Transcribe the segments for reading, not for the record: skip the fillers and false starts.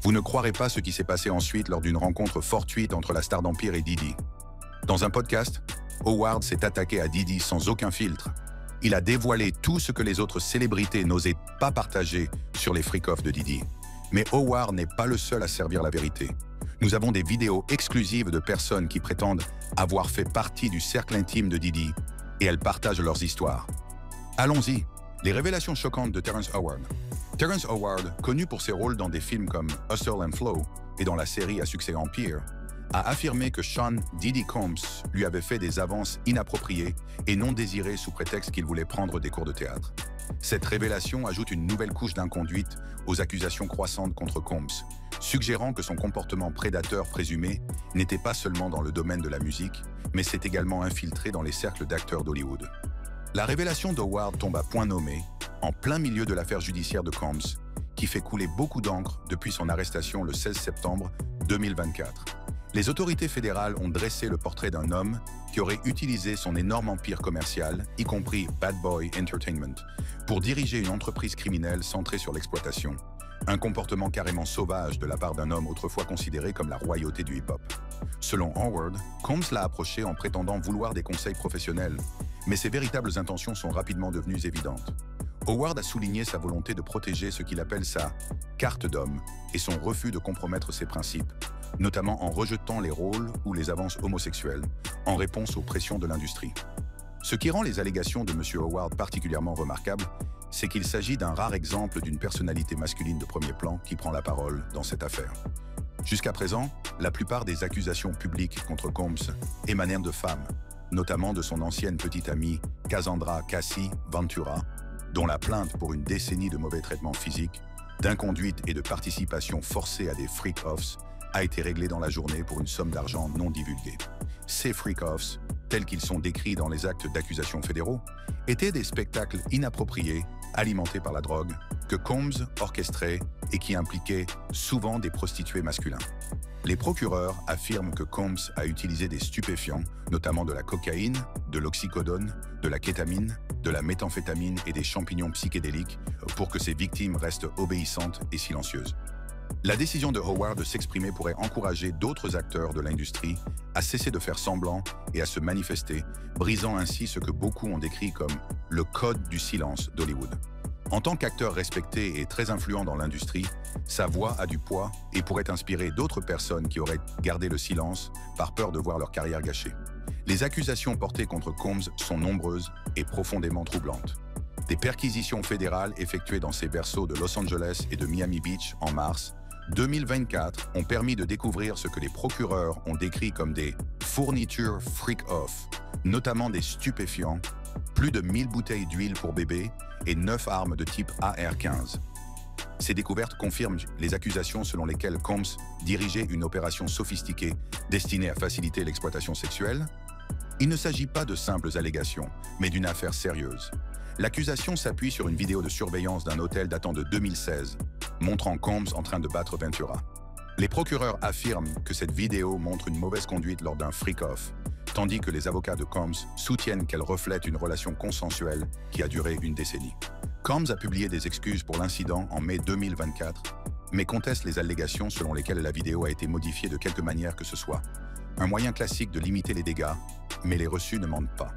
Vous ne croirez pas ce qui s'est passé ensuite lors d'une rencontre fortuite entre la star d'Empire et Diddy. Dans un podcast, Howard s'est attaqué à Diddy sans aucun filtre. Il a dévoilé tout ce que les autres célébrités n'osaient pas partager sur les freak-offs de Diddy. Mais Howard n'est pas le seul à servir la vérité. Nous avons des vidéos exclusives de personnes qui prétendent avoir fait partie du cercle intime de Diddy et elles partagent leurs histoires. Allons-y, les révélations choquantes de Terrence Howard. Terrence Howard, connu pour ses rôles dans des films comme Hustle and Flow et dans la série à succès Empire, a affirmé que Sean Diddy Combs lui avait fait des avances inappropriées et non désirées sous prétexte qu'il voulait prendre des cours de théâtre. Cette révélation ajoute une nouvelle couche d'inconduite aux accusations croissantes contre Combs, suggérant que son comportement prédateur présumé n'était pas seulement dans le domaine de la musique, mais s'est également infiltré dans les cercles d'acteurs d'Hollywood. La révélation d'Howard tombe à point nommé, en plein milieu de l'affaire judiciaire de Combs, qui fait couler beaucoup d'encre depuis son arrestation le 16 septembre 2024. Les autorités fédérales ont dressé le portrait d'un homme qui aurait utilisé son énorme empire commercial, y compris Bad Boy Entertainment, pour diriger une entreprise criminelle centrée sur l'exploitation. Un comportement carrément sauvage de la part d'un homme autrefois considéré comme la royauté du hip-hop. Selon Howard, Combs l'a approché en prétendant vouloir des conseils professionnels, mais ses véritables intentions sont rapidement devenues évidentes. Howard a souligné sa volonté de protéger ce qu'il appelle sa « carte d'homme » et son refus de compromettre ses principes, notamment en rejetant les rôles ou les avances homosexuelles, en réponse aux pressions de l'industrie. Ce qui rend les allégations de M. Howard particulièrement remarquables, c'est qu'il s'agit d'un rare exemple d'une personnalité masculine de premier plan qui prend la parole dans cette affaire. Jusqu'à présent, la plupart des accusations publiques contre Combs émanèrent de femmes, notamment de son ancienne petite amie Cassandra Cassie Ventura, dont la plainte pour une décennie de mauvais traitements physiques, d'inconduite et de participation forcée à des freak-offs a été réglée dans la journée pour une somme d'argent non divulguée. Ces freak-offs, tels qu'ils sont décrits dans les actes d'accusation fédéraux, étaient des spectacles inappropriés, alimentés par la drogue, que Combs orchestrait et qui impliquaient souvent des prostituées masculins. Les procureurs affirment que Combs a utilisé des stupéfiants, notamment de la cocaïne, de l'oxycodone, de la kétamine, de la méthamphétamine et des champignons psychédéliques pour que ses victimes restent obéissantes et silencieuses. La décision de Howard de s'exprimer pourrait encourager d'autres acteurs de l'industrie à cesser de faire semblant et à se manifester, brisant ainsi ce que beaucoup ont décrit comme le code du silence d'Hollywood. En tant qu'acteur respecté et très influent dans l'industrie, sa voix a du poids et pourrait inspirer d'autres personnes qui auraient gardé le silence par peur de voir leur carrière gâchée. Les accusations portées contre Combs sont nombreuses et profondément troublantes. Des perquisitions fédérales effectuées dans ses berceaux de Los Angeles et de Miami Beach en mars 2024 ont permis de découvrir ce que les procureurs ont décrit comme des fournitures freak-off, notamment des stupéfiants, plus de 1000 bouteilles d'huile pour bébé et 9 armes de type AR-15. Ces découvertes confirment les accusations selon lesquelles Combs dirigeait une opération sophistiquée destinée à faciliter l'exploitation sexuelle. Il ne s'agit pas de simples allégations, mais d'une affaire sérieuse. L'accusation s'appuie sur une vidéo de surveillance d'un hôtel datant de 2016, montrant Combs en train de battre Ventura. Les procureurs affirment que cette vidéo montre une mauvaise conduite lors d'un freak-off, tandis que les avocats de Combs soutiennent qu'elle reflète une relation consensuelle qui a duré une décennie. Combs a publié des excuses pour l'incident en mai 2024, mais conteste les allégations selon lesquelles la vidéo a été modifiée de quelque manière que ce soit. Un moyen classique de limiter les dégâts, mais les reçus ne mentent pas.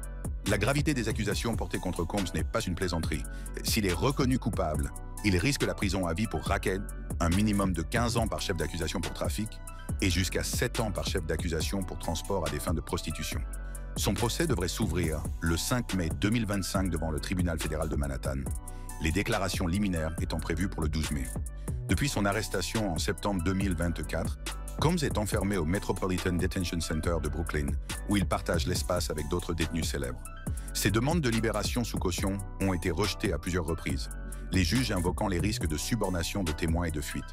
La gravité des accusations portées contre Combs n'est pas une plaisanterie. S'il est reconnu coupable, il risque la prison à vie pour racket, un minimum de 15 ans par chef d'accusation pour trafic et jusqu'à 7 ans par chef d'accusation pour transport à des fins de prostitution. Son procès devrait s'ouvrir le 5 mai 2025 devant le tribunal fédéral de Manhattan, les déclarations liminaires étant prévues pour le 12 mai. Depuis son arrestation en septembre 2024, Combs est enfermé au Metropolitan Detention Center de Brooklyn, où il partage l'espace avec d'autres détenus célèbres. Ses demandes de libération sous caution ont été rejetées à plusieurs reprises, les juges invoquant les risques de subornation de témoins et de fuite.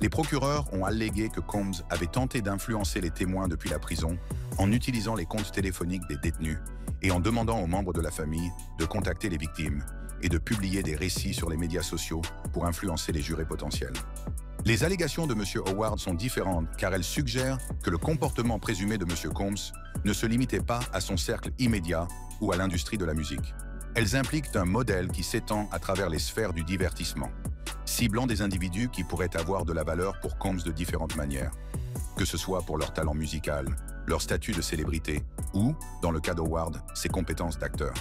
Les procureurs ont allégué que Combs avait tenté d'influencer les témoins depuis la prison en utilisant les comptes téléphoniques des détenus et en demandant aux membres de la famille de contacter les victimes et de publier des récits sur les médias sociaux pour influencer les jurés potentiels. Les allégations de M. Howard sont différentes car elles suggèrent que le comportement présumé de M. Combs ne se limitait pas à son cercle immédiat ou à l'industrie de la musique. Elles impliquent un modèle qui s'étend à travers les sphères du divertissement. ciblant des individus qui pourraient avoir de la valeur pour Combs de différentes manières, que ce soit pour leur talent musical, leur statut de célébrité ou, dans le cas d'Howard, ses compétences d'acteur.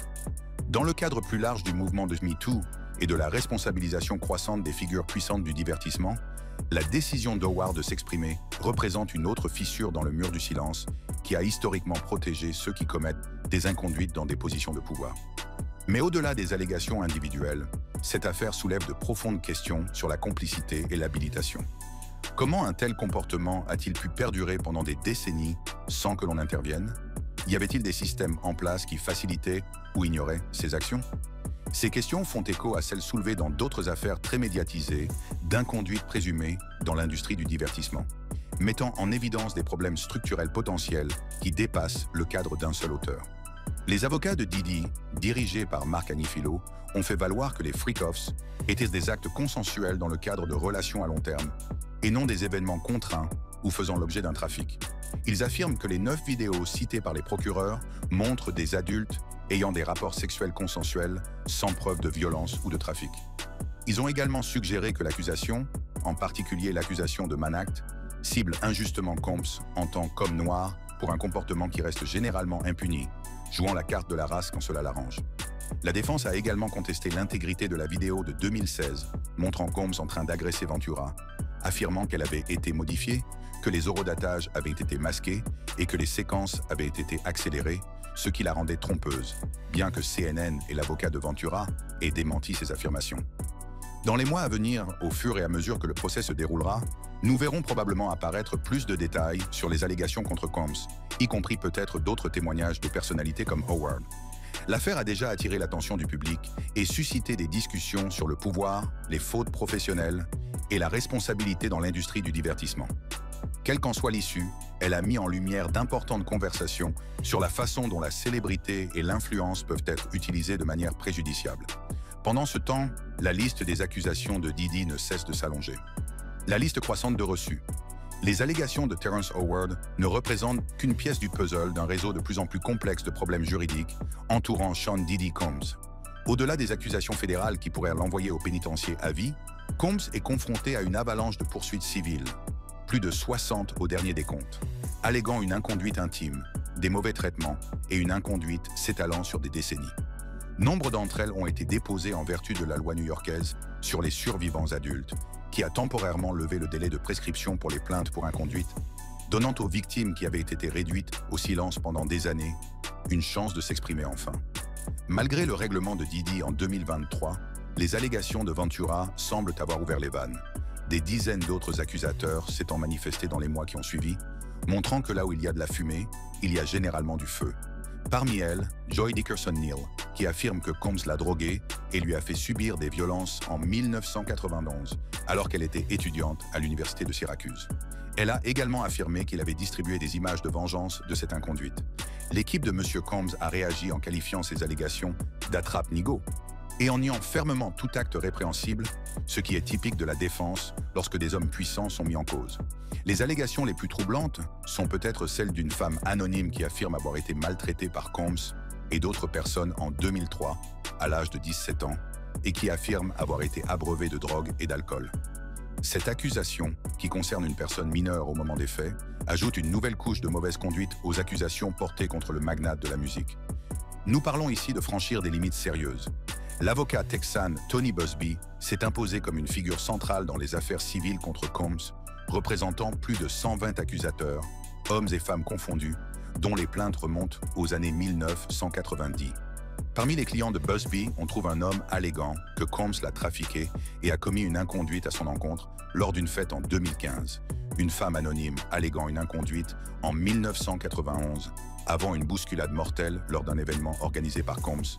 Dans le cadre plus large du mouvement de MeToo et de la responsabilisation croissante des figures puissantes du divertissement, la décision d'Howard de s'exprimer représente une autre fissure dans le mur du silence qui a historiquement protégé ceux qui commettent des inconduites dans des positions de pouvoir. Mais au-delà des allégations individuelles, cette affaire soulève de profondes questions sur la complicité et l'habilitation. Comment un tel comportement a-t-il pu perdurer pendant des décennies sans que l'on intervienne? Y avait-il des systèmes en place qui facilitaient ou ignoraient ces actions? Ces questions font écho à celles soulevées dans d'autres affaires très médiatisées d'inconduite présumée dans l'industrie du divertissement, mettant en évidence des problèmes structurels potentiels qui dépassent le cadre d'un seul auteur. Les avocats de Diddy, dirigés par Marc Anifilo, ont fait valoir que les freak-offs étaient des actes consensuels dans le cadre de relations à long terme et non des événements contraints ou faisant l'objet d'un trafic. Ils affirment que les 9 vidéos citées par les procureurs montrent des adultes ayant des rapports sexuels consensuels sans preuve de violence ou de trafic. Ils ont également suggéré que l'accusation, en particulier l'accusation de Manact, cible injustement Combs en tant qu'homme noir pour un comportement qui reste généralement impuni, jouant la carte de la race quand cela l'arrange. La défense a également contesté l'intégrité de la vidéo de 2016 montrant Combs en train d'agresser Ventura, affirmant qu'elle avait été modifiée, que les horodatages avaient été masqués et que les séquences avaient été accélérées, ce qui la rendait trompeuse, bien que CNN et l'avocat de Ventura aient démenti ces affirmations. Dans les mois à venir, au fur et à mesure que le procès se déroulera, nous verrons probablement apparaître plus de détails sur les allégations contre Combs, y compris peut-être d'autres témoignages de personnalités comme Howard. L'affaire a déjà attiré l'attention du public et suscité des discussions sur le pouvoir, les fautes professionnelles et la responsabilité dans l'industrie du divertissement. Quelle qu'en soit l'issue, elle a mis en lumière d'importantes conversations sur la façon dont la célébrité et l'influence peuvent être utilisées de manière préjudiciable. Pendant ce temps, la liste des accusations de Diddy ne cesse de s'allonger. La liste croissante de reçus. Les allégations de Terrence Howard ne représentent qu'une pièce du puzzle d'un réseau de plus en plus complexe de problèmes juridiques entourant Sean Diddy Combs. Au-delà des accusations fédérales qui pourraient l'envoyer au pénitencier à vie, Combs est confronté à une avalanche de poursuites civiles, plus de 60 au dernier décompte, alléguant une inconduite intime, des mauvais traitements et une inconduite s'étalant sur des décennies. Nombre d'entre elles ont été déposées en vertu de la loi new-yorkaise sur les survivants adultes, qui a temporairement levé le délai de prescription pour les plaintes pour inconduite, donnant aux victimes qui avaient été réduites au silence pendant des années une chance de s'exprimer enfin. Malgré le règlement de Diddy en 2023, les allégations de Ventura semblent avoir ouvert les vannes. Des dizaines d'autres accusateurs s'étant manifestés dans les mois qui ont suivi, montrant que là où il y a de la fumée, il y a généralement du feu. Parmi elles, Joy Dickerson-Neal, qui affirme que Combs l'a droguée et lui a fait subir des violences en 1991, alors qu'elle était étudiante à l'université de Syracuse. Elle a également affirmé qu'il avait distribué des images de vengeance de cette inconduite. L'équipe de M. Combs a réagi en qualifiant ces allégations d'attrape-nigo et en niant fermement tout acte répréhensible, ce qui est typique de la défense lorsque des hommes puissants sont mis en cause. Les allégations les plus troublantes sont peut-être celles d'une femme anonyme qui affirme avoir été maltraitée par Combs et d'autres personnes en 2003, à l'âge de 17 ans, et qui affirme avoir été abreuvée de drogue et d'alcool. Cette accusation, qui concerne une personne mineure au moment des faits, ajoute une nouvelle couche de mauvaise conduite aux accusations portées contre le magnate de la musique. Nous parlons ici de franchir des limites sérieuses. L'avocat texan Tony Buzbee s'est imposé comme une figure centrale dans les affaires civiles contre Combs, représentant plus de 120 accusateurs, hommes et femmes confondus, dont les plaintes remontent aux années 1990. Parmi les clients de Buzbee, on trouve un homme alléguant que Combs l'a trafiqué et a commis une inconduite à son encontre lors d'une fête en 2015. Une femme anonyme alléguant une inconduite en 1991, avant une bousculade mortelle lors d'un événement organisé par Combs,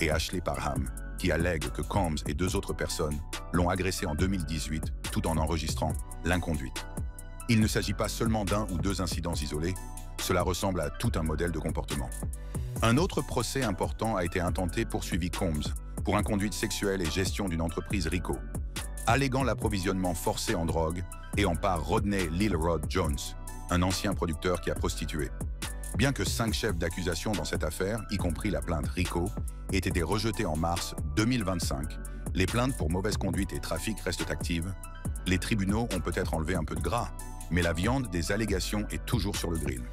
et Ashley Parham, qui allègue que Combs et 2 autres personnes l'ont agressé en 2018 tout en enregistrant l'inconduite. Il ne s'agit pas seulement d'un ou 2 incidents isolés, cela ressemble à tout un modèle de comportement. Un autre procès important a été intenté poursuivi Combs pour inconduite sexuelle et gestion d'une entreprise RICO, alléguant l'approvisionnement forcé en drogue et en part Rodney Lil Rod Jones, un ancien producteur qui a prostitué. Bien que 5 chefs d'accusation dans cette affaire, y compris la plainte RICO, aient été rejetés en mars 2025, Les plaintes pour mauvaise conduite et trafic restent actives. Les tribunaux ont peut-être enlevé un peu de gras, mais la viande des allégations est toujours sur le grill.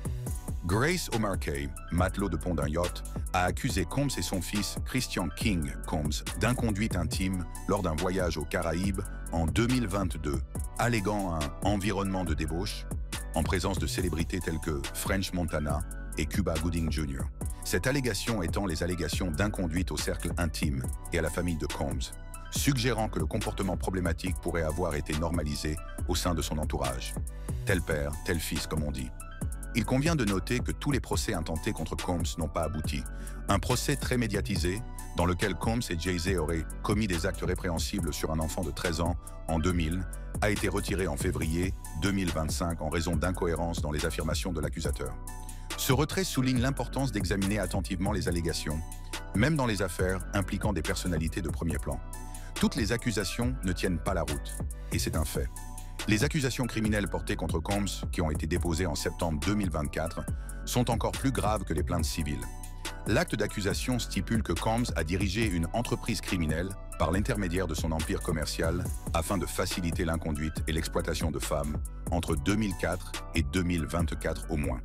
Grace O'Markey, matelot de pont d'un yacht, a accusé Combs et son fils Christian King Combs d'inconduite intime lors d'un voyage aux Caraïbes en 2022, alléguant un environnement de débauche en présence de célébrités telles que French Montana et Cuba Gooding Jr. Cette allégation étant les allégations d'inconduite au cercle intime et à la famille de Combs, suggérant que le comportement problématique pourrait avoir été normalisé au sein de son entourage. Tel père, tel fils, comme on dit. Il convient de noter que tous les procès intentés contre Combs n'ont pas abouti. Un procès très médiatisé, dans lequel Combs et Jay-Z auraient commis des actes répréhensibles sur un enfant de 13 ans en 2000, a été retiré en février 2025 en raison d'incohérences dans les affirmations de l'accusateur. Ce retrait souligne l'importance d'examiner attentivement les allégations, même dans les affaires impliquant des personnalités de premier plan. Toutes les accusations ne tiennent pas la route, et c'est un fait. Les accusations criminelles portées contre Combs, qui ont été déposées en septembre 2024, sont encore plus graves que les plaintes civiles. L'acte d'accusation stipule que Combs a dirigé une entreprise criminelle par l'intermédiaire de son empire commercial afin de faciliter l'inconduite et l'exploitation de femmes entre 2004 et 2024 au moins.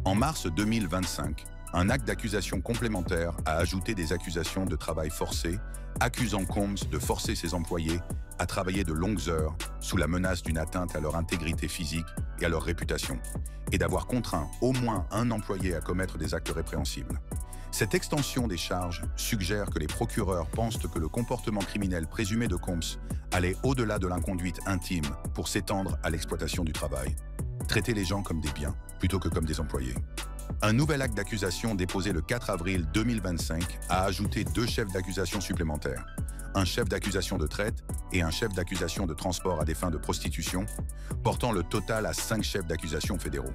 En mars 2025, un acte d'accusation complémentaire a ajouté des accusations de travail forcé, accusant Combs de forcer ses employés à travailler de longues heures sous la menace d'une atteinte à leur intégrité physique et à leur réputation, et d'avoir contraint au moins un employé à commettre des actes répréhensibles. Cette extension des charges suggère que les procureurs pensent que le comportement criminel présumé de Combs allait au-delà de l'inconduite intime pour s'étendre à l'exploitation du travail. Traiter les gens comme des biens plutôt que comme des employés. Un nouvel acte d'accusation déposé le 4 avril 2025 a ajouté 2 chefs d'accusation supplémentaires, un chef d'accusation de traite et un chef d'accusation de transport à des fins de prostitution, portant le total à 5 chefs d'accusation fédéraux.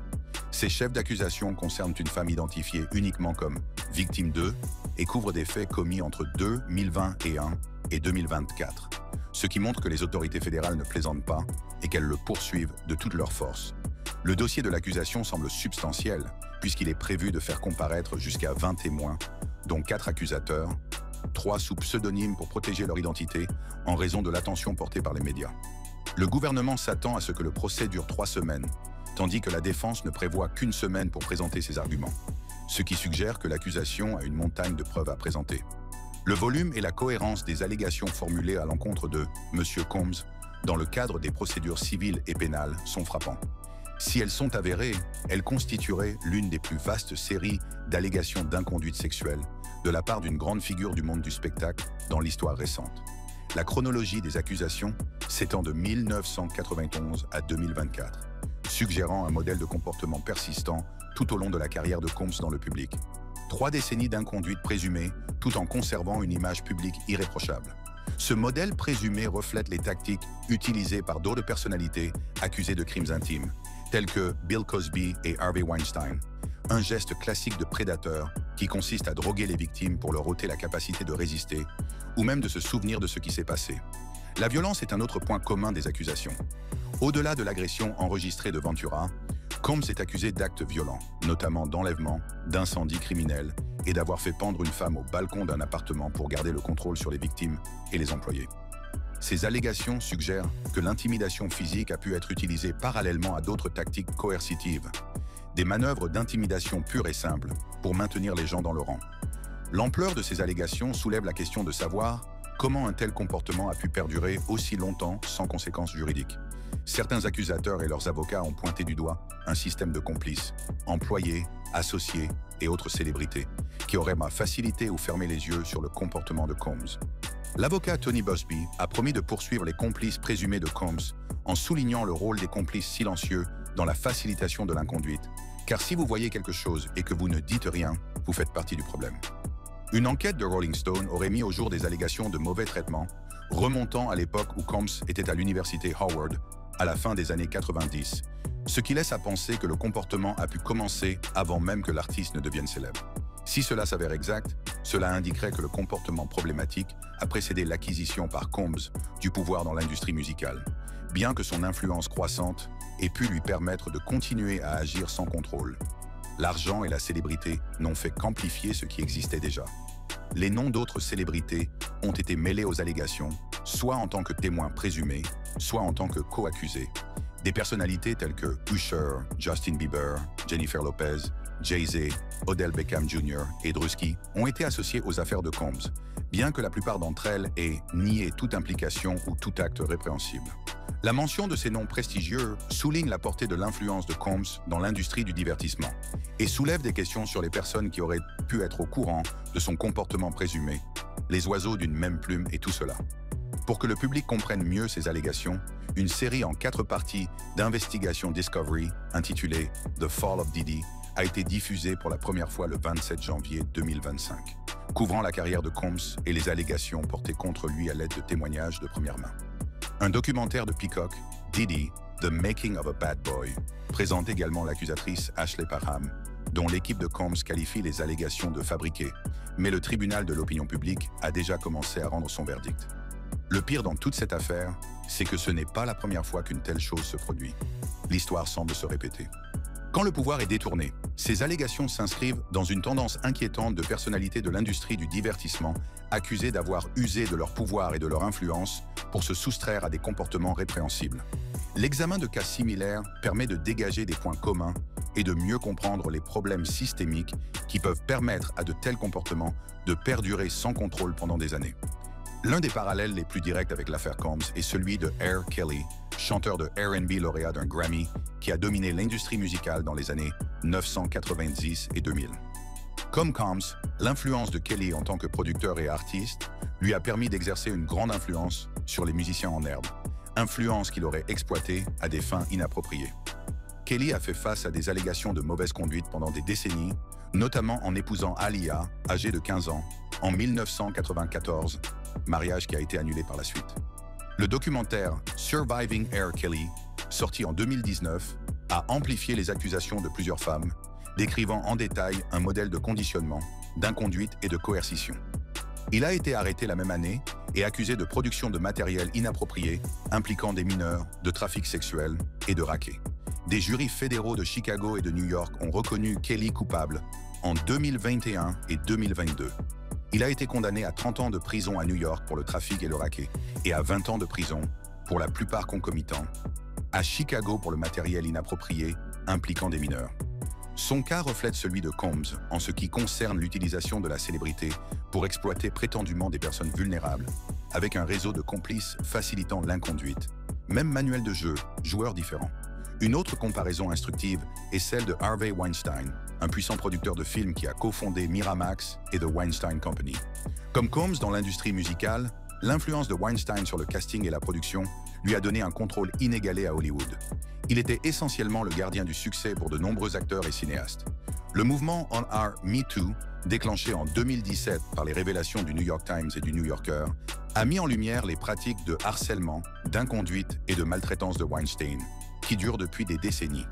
Ces chefs d'accusation concernent une femme identifiée uniquement comme victime 2 et couvrent des faits commis entre 2021 et 2024, ce qui montre que les autorités fédérales ne plaisantent pas et qu'elles le poursuivent de toutes leurs forces. Le dossier de l'accusation semble substantiel, puisqu'il est prévu de faire comparaître jusqu'à 20 témoins, dont 4 accusateurs, 3 sous pseudonyme pour protéger leur identité en raison de l'attention portée par les médias. Le gouvernement s'attend à ce que le procès dure 3 semaines, tandis que la défense ne prévoit qu'une semaine pour présenter ses arguments, ce qui suggère que l'accusation a une montagne de preuves à présenter. Le volume et la cohérence des allégations formulées à l'encontre de M. Combs dans le cadre des procédures civiles et pénales sont frappants. Si elles sont avérées, elles constitueraient l'une des plus vastes séries d'allégations d'inconduite sexuelle de la part d'une grande figure du monde du spectacle dans l'histoire récente. La chronologie des accusations s'étend de 1991 à 2024, suggérant un modèle de comportement persistant tout au long de la carrière de Combs dans le public. 3 décennies d'inconduite présumée, tout en conservant une image publique irréprochable. Ce modèle présumé reflète les tactiques utilisées par d'autres personnalités accusées de crimes intimes, tels que Bill Cosby et Harvey Weinstein. Un geste classique de prédateur qui consiste à droguer les victimes pour leur ôter la capacité de résister ou même de se souvenir de ce qui s'est passé. La violence est un autre point commun des accusations. Au-delà de l'agression enregistrée de Ventura, Combs est accusé d'actes violents, notamment d'enlèvement, d'incendie criminel et d'avoir fait pendre une femme au balcon d'un appartement pour garder le contrôle sur les victimes et les employés. Ces allégations suggèrent que l'intimidation physique a pu être utilisée parallèlement à d'autres tactiques coercitives, des manœuvres d'intimidation pure et simple pour maintenir les gens dans le rang. L'ampleur de ces allégations soulève la question de savoir comment un tel comportement a pu perdurer aussi longtemps sans conséquences juridiques. Certains accusateurs et leurs avocats ont pointé du doigt un système de complices, employés, associés et autres célébrités, qui auraient facilité ou fermé les yeux sur le comportement de Combs. L'avocat Tony Buzbee a promis de poursuivre les complices présumés de Combs en soulignant le rôle des complices silencieux dans la facilitation de l'inconduite, car si vous voyez quelque chose et que vous ne dites rien, vous faites partie du problème. Une enquête de Rolling Stone aurait mis au jour des allégations de mauvais traitement, remontant à l'époque où Combs était à l'université Howard, à la fin des années 90, ce qui laisse à penser que le comportement a pu commencer avant même que l'artiste ne devienne célèbre. Si cela s'avère exact, cela indiquerait que le comportement problématique a précédé l'acquisition par Combs du pouvoir dans l'industrie musicale, bien que son influence croissante ait pu lui permettre de continuer à agir sans contrôle. L'argent et la célébrité n'ont fait qu'amplifier ce qui existait déjà. les noms d'autres célébrités ont été mêlés aux allégations, soit en tant que témoins présumés, soit en tant que co-accusés. Des personnalités telles que Usher, Justin Bieber, Jennifer Lopez, Jay-Z, Odell Beckham Jr. et Drewski ont été associées aux affaires de Combs, bien que la plupart d'entre elles aient nié toute implication ou tout acte répréhensible. La mention de ces noms prestigieux souligne la portée de l'influence de Combs dans l'industrie du divertissement et soulève des questions sur les personnes qui auraient pu être au courant de son comportement présumé, les oiseaux d'une même plume et tout cela. Pour que le public comprenne mieux ces allégations, une série en 4 parties d'investigation Discovery, intitulée The Fall of Diddy, a été diffusée pour la première fois le 27 janvier 2025, couvrant la carrière de Combs et les allégations portées contre lui à l'aide de témoignages de première main. Un documentaire de Peacock, Diddy, The Making of a Bad Boy, présente également l'accusatrice Ashley Parham, dont l'équipe de Combs qualifie les allégations de fabriquées, mais le tribunal de l'opinion publique a déjà commencé à rendre son verdict. Le pire dans toute cette affaire, c'est que ce n'est pas la première fois qu'une telle chose se produit. L'histoire semble se répéter. Quand le pouvoir est détourné, ces allégations s'inscrivent dans une tendance inquiétante de personnalités de l'industrie du divertissement accusées d'avoir usé de leur pouvoir et de leur influence pour se soustraire à des comportements répréhensibles. L'examen de cas similaires permet de dégager des points communs et de mieux comprendre les problèmes systémiques qui peuvent permettre à de tels comportements de perdurer sans contrôle pendant des années. L'un des parallèles les plus directs avec l'affaire Combs est celui de R. Kelly, chanteur de R&B lauréat d'un Grammy qui a dominé l'industrie musicale dans les années 1990 et 2000. Comme Combs, l'influence de Kelly en tant que producteur et artiste lui a permis d'exercer une grande influence sur les musiciens en herbe, influence qu'il aurait exploitée à des fins inappropriées. Kelly a fait face à des allégations de mauvaise conduite pendant des décennies, notamment en épousant Aaliyah, âgée de 15 ans, en 1994, mariage qui a été annulé par la suite. Le documentaire Surviving R. Kelly, sorti en 2019, a amplifié les accusations de plusieurs femmes, décrivant en détail un modèle de conditionnement, d'inconduite et de coercition. Il a été arrêté la même année et accusé de production de matériel inapproprié impliquant des mineurs, de trafic sexuel et de racket. Des jurys fédéraux de Chicago et de New York ont reconnu Kelly coupable en 2021 et 2022. Il a été condamné à 30 ans de prison à New York pour le trafic et le racket et à 20 ans de prison, pour la plupart concomitants, à Chicago pour le matériel inapproprié impliquant des mineurs. Son cas reflète celui de Combs en ce qui concerne l'utilisation de la célébrité pour exploiter prétendument des personnes vulnérables, avec un réseau de complices facilitant l'inconduite. Même manuel de jeu, joueurs différents. Une autre comparaison instructive est celle de Harvey Weinstein, un puissant producteur de films qui a cofondé Miramax et The Weinstein Company. Comme Combs dans l'industrie musicale, l'influence de Weinstein sur le casting et la production lui a donné un contrôle inégalé à Hollywood. Il était essentiellement le gardien du succès pour de nombreux acteurs et cinéastes. Le mouvement On Our Me Too, déclenché en 2017 par les révélations du New York Times et du New Yorker, a mis en lumière les pratiques de harcèlement, d'inconduite et de maltraitance de Weinstein, qui durent depuis des décennies.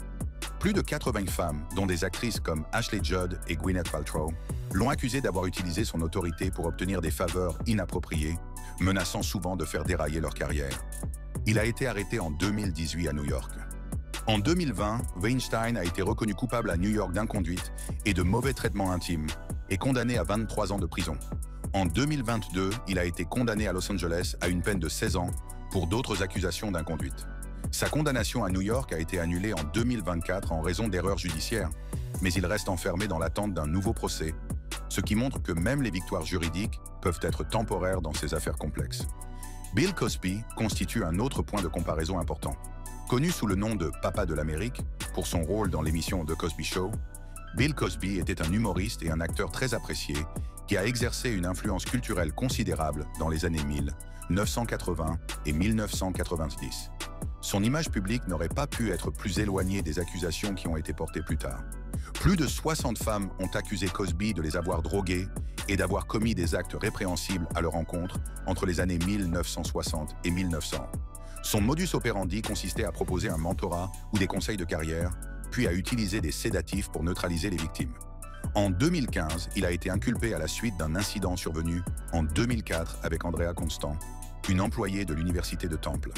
Plus de 80 femmes, dont des actrices comme Ashley Judd et Gwyneth Paltrow, l'ont accusé d'avoir utilisé son autorité pour obtenir des faveurs inappropriées, menaçant souvent de faire dérailler leur carrière. Il a été arrêté en 2018 à New York. En 2020, Weinstein a été reconnu coupable à New York d'inconduite et de mauvais traitements intimes et condamné à 23 ans de prison. En 2022, il a été condamné à Los Angeles à une peine de 16 ans pour d'autres accusations d'inconduite. Sa condamnation à New York a été annulée en 2024 en raison d'erreurs judiciaires, mais il reste enfermé dans l'attente d'un nouveau procès, ce qui montre que même les victoires juridiques peuvent être temporaires dans ces affaires complexes. Bill Cosby constitue un autre point de comparaison important. Connu sous le nom de « Papa de l'Amérique » pour son rôle dans l'émission The Cosby Show, Bill Cosby était un humoriste et un acteur très apprécié qui a exercé une influence culturelle considérable dans les années 1980 et 1990. Son image publique n'aurait pas pu être plus éloignée des accusations qui ont été portées plus tard. Plus de 60 femmes ont accusé Cosby de les avoir drogués et d'avoir commis des actes répréhensibles à leur encontre entre les années 1960 et 1900. Son modus operandi consistait à proposer un mentorat ou des conseils de carrière, puis à utiliser des sédatifs pour neutraliser les victimes. En 2015, il a été inculpé à la suite d'un incident survenu en 2004 avec Andrea Constant, une employée de l'université de Temple.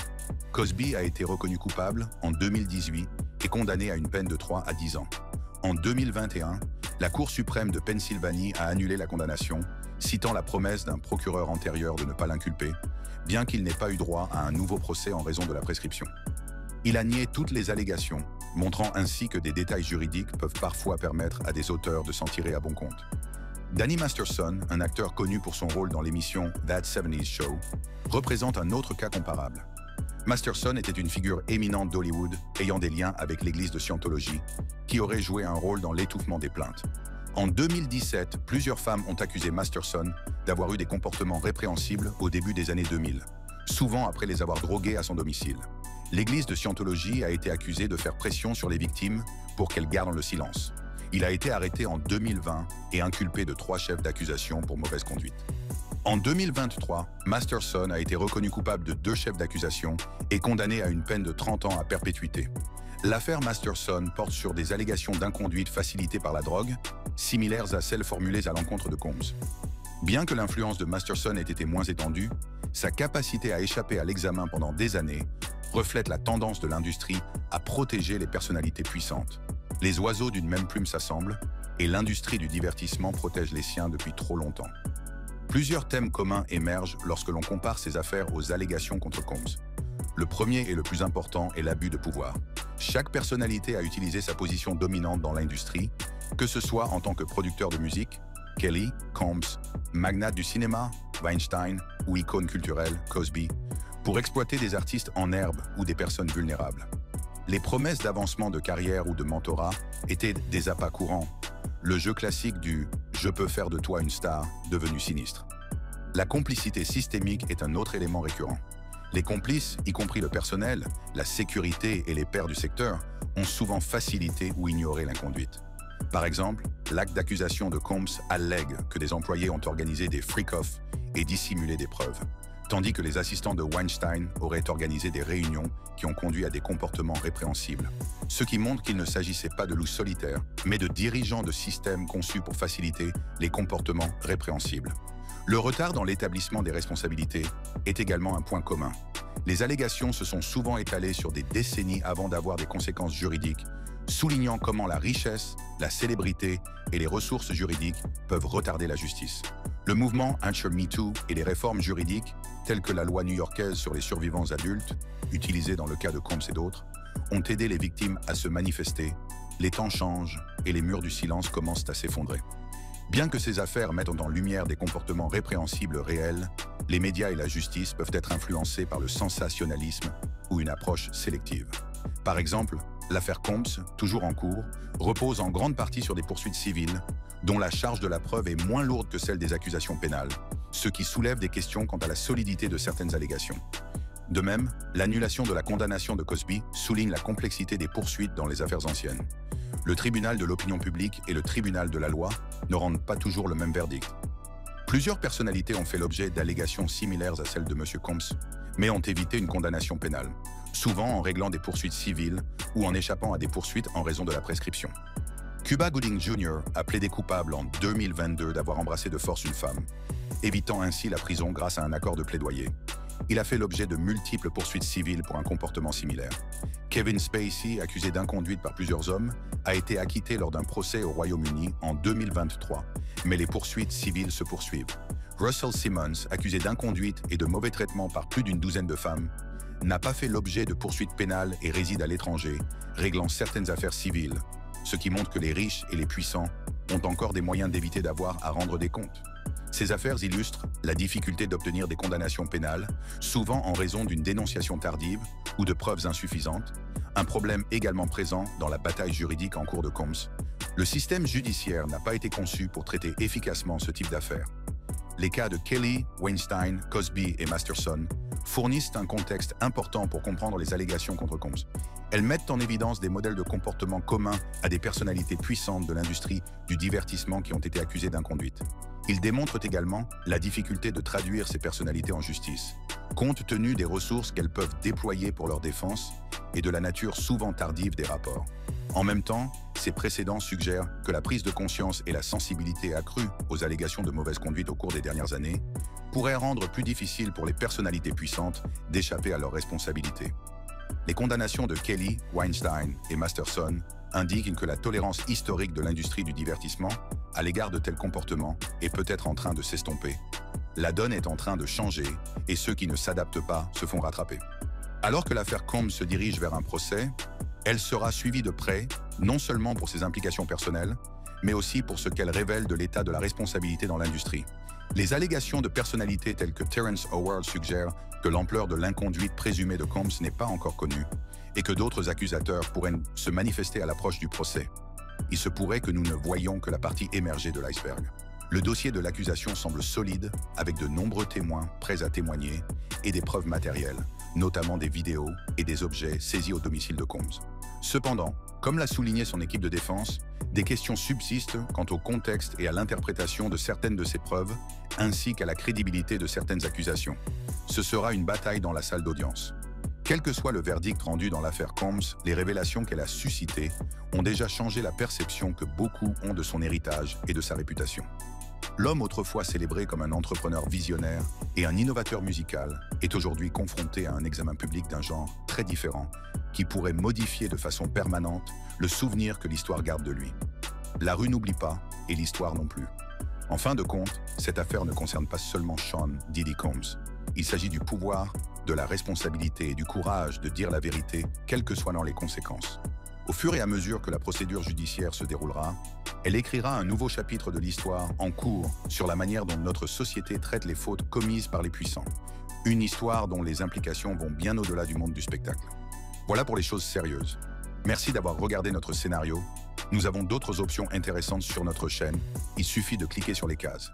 Cosby a été reconnu coupable en 2018 et condamné à une peine de 3 à 10 ans. En 2021, la Cour suprême de Pennsylvanie a annulé la condamnation, citant la promesse d'un procureur antérieur de ne pas l'inculper, bien qu'il n'ait pas eu droit à un nouveau procès en raison de la prescription. Il a nié toutes les allégations, montrant ainsi que des détails juridiques peuvent parfois permettre à des auteurs de s'en tirer à bon compte. Danny Masterson, un acteur connu pour son rôle dans l'émission That 70s Show, représente un autre cas comparable. Masterson était une figure éminente d'Hollywood ayant des liens avec l'église de Scientologie, qui aurait joué un rôle dans l'étouffement des plaintes. En 2017, plusieurs femmes ont accusé Masterson d'avoir eu des comportements répréhensibles au début des années 2000, souvent après les avoir drogués à son domicile. L'église de Scientologie a été accusée de faire pression sur les victimes pour qu'elles gardent le silence. Il a été arrêté en 2020 et inculpé de 3 chefs d'accusation pour mauvaise conduite. En 2023, Masterson a été reconnu coupable de 2 chefs d'accusation et condamné à une peine de 30 ans à perpétuité. L'affaire Masterson porte sur des allégations d'inconduite facilitées par la drogue, similaires à celles formulées à l'encontre de Combs. Bien que l'influence de Masterson ait été moins étendue, sa capacité à échapper à l'examen pendant des années reflète la tendance de l'industrie à protéger les personnalités puissantes. Les oiseaux d'une même plume s'assemblent, et l'industrie du divertissement protège les siens depuis trop longtemps. Plusieurs thèmes communs émergent lorsque l'on compare ces affaires aux allégations contre Combs. Le premier et le plus important est l'abus de pouvoir. Chaque personnalité a utilisé sa position dominante dans l'industrie, que ce soit en tant que producteur de musique, Kelly, Combs, magnate du cinéma, Weinstein, ou icône culturelle, Cosby, pour exploiter des artistes en herbe ou des personnes vulnérables. Les promesses d'avancement de carrière ou de mentorat étaient des appâts courants, le jeu classique du « je peux faire de toi une star » devenu sinistre. La complicité systémique est un autre élément récurrent. Les complices, y compris le personnel, la sécurité et les pairs du secteur, ont souvent facilité ou ignoré l'inconduite. Par exemple, l'acte d'accusation de Combs allègue que des employés ont organisé des freak-offs et dissimulé des preuves, tandis que les assistants de Weinstein auraient organisé des réunions qui ont conduit à des comportements répréhensibles, ce qui montre qu'il ne s'agissait pas de loups solitaires, mais de dirigeants de systèmes conçus pour faciliter les comportements répréhensibles. Le retard dans l'établissement des responsabilités est également un point commun. Les allégations se sont souvent étalées sur des décennies avant d'avoir des conséquences juridiques, soulignant comment la richesse, la célébrité et les ressources juridiques peuvent retarder la justice. Le mouvement Answer Me Too et les réformes juridiques, telles que la loi new-yorkaise sur les survivants adultes, utilisée dans le cas de Combs et d'autres, ont aidé les victimes à se manifester, les temps changent et les murs du silence commencent à s'effondrer. Bien que ces affaires mettent en lumière des comportements répréhensibles réels, les médias et la justice peuvent être influencés par le sensationnalisme ou une approche sélective. Par exemple, l'affaire Combs, toujours en cours, repose en grande partie sur des poursuites civiles, dont la charge de la preuve est moins lourde que celle des accusations pénales, ce qui soulève des questions quant à la solidité de certaines allégations. De même, l'annulation de la condamnation de Cosby souligne la complexité des poursuites dans les affaires anciennes. Le tribunal de l'opinion publique et le tribunal de la loi ne rendent pas toujours le même verdict. Plusieurs personnalités ont fait l'objet d'allégations similaires à celles de M. Combs, mais ont évité une condamnation pénale, souvent en réglant des poursuites civiles ou en échappant à des poursuites en raison de la prescription. Cuba Gooding Jr. a plaidé coupable en 2022 d'avoir embrassé de force une femme, évitant ainsi la prison grâce à un accord de plaidoyer. Il a fait l'objet de multiples poursuites civiles pour un comportement similaire. Kevin Spacey, accusé d'inconduite par plusieurs hommes, a été acquitté lors d'un procès au Royaume-Uni en 2023, mais les poursuites civiles se poursuivent. Russell Simmons, accusé d'inconduite et de mauvais traitement par plus d'une douzaine de femmes, n'a pas fait l'objet de poursuites pénales et réside à l'étranger, réglant certaines affaires civiles, ce qui montre que les riches et les puissants ont encore des moyens d'éviter d'avoir à rendre des comptes. Ces affaires illustrent la difficulté d'obtenir des condamnations pénales, souvent en raison d'une dénonciation tardive ou de preuves insuffisantes, un problème également présent dans la bataille juridique en cours de Combs. Le système judiciaire n'a pas été conçu pour traiter efficacement ce type d'affaires. Les cas de Kelly, Weinstein, Cosby et Masterson fournissent un contexte important pour comprendre les allégations contre Combs. Elles mettent en évidence des modèles de comportement communs à des personnalités puissantes de l'industrie du divertissement qui ont été accusées d'inconduite. Ils démontrent également la difficulté de traduire ces personnalités en justice, compte tenu des ressources qu'elles peuvent déployer pour leur défense et de la nature souvent tardive des rapports. En même temps, ces précédents suggèrent que la prise de conscience et la sensibilité accrue aux allégations de mauvaise conduite au cours des dernières années pourraient rendre plus difficile pour les personnalités puissantes d'échapper à leurs responsabilités. Les condamnations de Kelly, Weinstein et Masterson indiquent que la tolérance historique de l'industrie du divertissement à l'égard de tels comportements est peut-être en train de s'estomper. La donne est en train de changer et ceux qui ne s'adaptent pas se font rattraper. Alors que l'affaire Combs se dirige vers un procès, elle sera suivie de près, non seulement pour ses implications personnelles, mais aussi pour ce qu'elle révèle de l'état de la responsabilité dans l'industrie. Les allégations de personnalités telles que Terrence Howard suggèrent que l'ampleur de l'inconduite présumée de Combs n'est pas encore connue et que d'autres accusateurs pourraient se manifester à l'approche du procès. Il se pourrait que nous ne voyions que la partie émergée de l'iceberg. Le dossier de l'accusation semble solide, avec de nombreux témoins prêts à témoigner et des preuves matérielles, notamment des vidéos et des objets saisis au domicile de Combs. Cependant, comme l'a souligné son équipe de défense, des questions subsistent quant au contexte et à l'interprétation de certaines de ces preuves, ainsi qu'à la crédibilité de certaines accusations. Ce sera une bataille dans la salle d'audience. Quel que soit le verdict rendu dans l'affaire Combs, les révélations qu'elle a suscitées ont déjà changé la perception que beaucoup ont de son héritage et de sa réputation. L'homme autrefois célébré comme un entrepreneur visionnaire et un innovateur musical est aujourd'hui confronté à un examen public d'un genre très différent qui pourrait modifier de façon permanente le souvenir que l'histoire garde de lui. La rue n'oublie pas et l'histoire non plus. En fin de compte, cette affaire ne concerne pas seulement Sean Diddy Combs. Il s'agit du pouvoir, de la responsabilité et du courage de dire la vérité, quelles que soient les conséquences. Au fur et à mesure que la procédure judiciaire se déroulera, elle écrira un nouveau chapitre de l'histoire en cours sur la manière dont notre société traite les fautes commises par les puissants. Une histoire dont les implications vont bien au-delà du monde du spectacle. Voilà pour les choses sérieuses. Merci d'avoir regardé notre scénario. Nous avons d'autres options intéressantes sur notre chaîne. Il suffit de cliquer sur les cases.